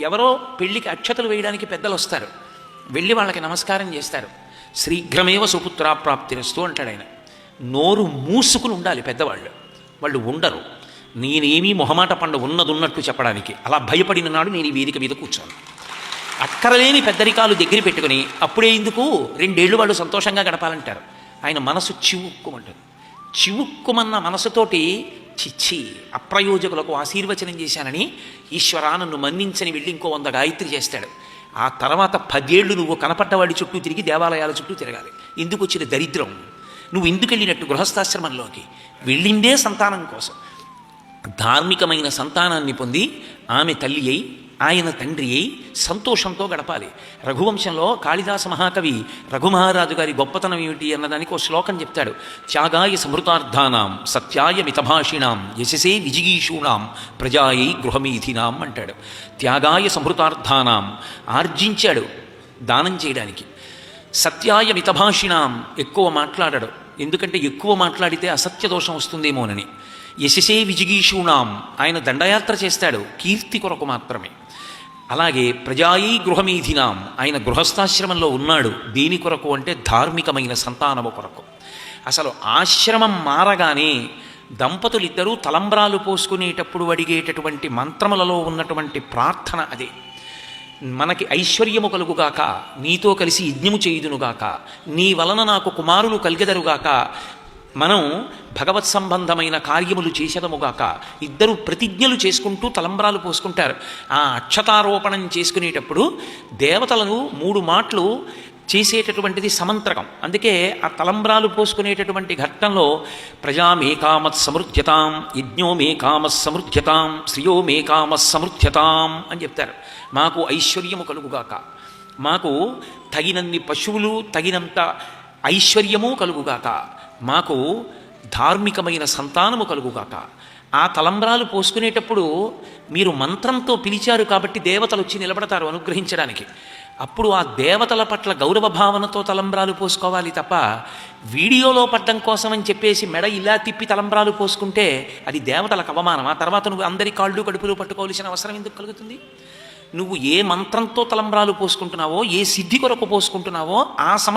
ఎవరో పెళ్లికి అక్షతలు వేయడానికి పెద్దలు వస్తారు, వెళ్ళి వాళ్ళకి నమస్కారం చేస్తారు. శీఘ్రమేవ సుపుత్రాప్రాప్తిరస్తు అంటాడు ఆయన. నోరు మూసుకుని ఉండాలి పెద్దవాళ్ళు, వాళ్ళు ఉండరు. నేనేమీ మొహమాట పండు ఉన్నట్టు చెప్పడానికి. అలా భయపడిన నాడు నేను ఈ వేదిక మీద కూర్చోను. అక్కరలేని పెద్దరికాలు దగ్గర పెట్టుకుని అప్పుడే ఎందుకు 2 ఏళ్ళు వాళ్ళు సంతోషంగా గడపాలంటారు. ఆయన మనసు చివుక్కుమంటుంది. చివుక్కుమన్న మనసుతోటి చిచ్చి అప్రయోజకులకు ఆశీర్వచనం చేశానని ఈశ్వరా నన్ను మన్నించని వెళ్ళి ఇంకో 100 గాయత్రి చేస్తాడు. ఆ తర్వాత 10 ఏళ్ళు నువ్వు కనపడ్డవాడి చుట్టూ తిరిగి దేవాలయాల చుట్టూ తిరగాలి. ఎందుకు వచ్చిన దరిద్రం? నువ్వు ఎందుకు వెళ్ళినట్టు గృహస్థాశ్రమంలోకి వెళ్ళిందే సంతానం కోసం. ధార్మికమైన సంతానాన్ని పొంది ఆమె తల్లి అయి ఆయన తండ్రి అయి సంతోషంతో గడపాలి. రఘువంశంలో కాళిదాస మహాకవి రఘుమహారాజు గారి గొప్పతనం ఏమిటి అన్నదానికి ఒక శ్లోకం చెప్తాడు. త్యాగాయ సమృతార్థానాం సత్యాయ మితభాషిణాం యశసే విజిగీషూణాం ప్రజాయై గృహమీధినాం అంటాడు. త్యాగాయ సమృతార్థానాం, ఆర్జించాడు దానం చేయడానికి. సత్యాయ మితభాషిణాం, ఎక్కువ మాట్లాడాడు, ఎందుకంటే ఎక్కువ మాట్లాడితే అసత్య దోషం వస్తుందేమోనని. యశసే విజిగీషూణాం, ఆయన దండయాత్ర చేస్తాడు కీర్తి కొరకు మాత్రమే. అలాగే ప్రజాయై గృహమీధినాం, ఆయన గృహస్థాశ్రమంలో ఉన్నాడు దేని కొరకు అంటే ధార్మికమైన సంతానము కొరకు. అసలు ఆశ్రమం మారగానే దంపతులిద్దరూ తలంబ్రాలు పోసుకునేటప్పుడు అడిగేటటువంటి మంత్రములలో ఉన్నటువంటి ప్రార్థన అదే. మనకి ఐశ్వర్యము కలుగుగాక, నీతో కలిసి యజ్ఞము చేయుదునుగాక, నీ వలన నాకు కుమారులు కలిగెదరుగాక, మనం భగవత్ సంబంధమైన కార్యములు చేసేదముగాక. ఇద్దరు ప్రతిజ్ఞలు చేసుకుంటూ తలంబ్రాలు పోసుకుంటారు. ఆ అక్షతారోపణం చేసుకునేటప్పుడు దేవతలను 3 మాటలు చేసేటటువంటిది సమంత్రకం. అందుకే ఆ తలంబ్రాలు పోసుకునేటటువంటి ఘట్టంలో ప్రజామేకామత్ సమృద్ధ్యతాం, యజ్ఞోమేకామత్ సమృద్ధ్యతాం, శ్రియోమేకామత్ సమృద్ధ్యతాం అని చెప్తారు. మాకు ఐశ్వర్యము కలుగుగాక, మాకు తగినన్ని పశువులు తగినంత ఐశ్వర్యము కలుగుగాక, మాకు ధార్మికమైన సంతానము కలుగుగాక. ఆ తలంబ్రాలు పోసుకునేటప్పుడు మీరు మంత్రంతో పిలిచారు కాబట్టి దేవతలు వచ్చి నిలబడతారు అనుగ్రహించడానికి. అప్పుడు ఆ దేవతల పట్ల గౌరవ భావనతో తలంబ్రాలు పోసుకోవాలి తప్ప వీడియోలో పడ్డం కోసం అని చెప్పేసి మెడ ఇలా తిప్పి తలంబ్రాలు పోసుకుంటే అది దేవతలకు అవమానం. ఆ తర్వాత నువ్వు అందరి కాళ్ళు కడుపులు పట్టుకోవాల్సిన అవసరం ఎందుకు కలుగుతుంది? నువ్వు ఏ మంత్రంతో తలంబ్రాలు పోసుకుంటున్నావో, ఏ సిద్ధి కొరకు పోసుకుంటున్నావో ఆ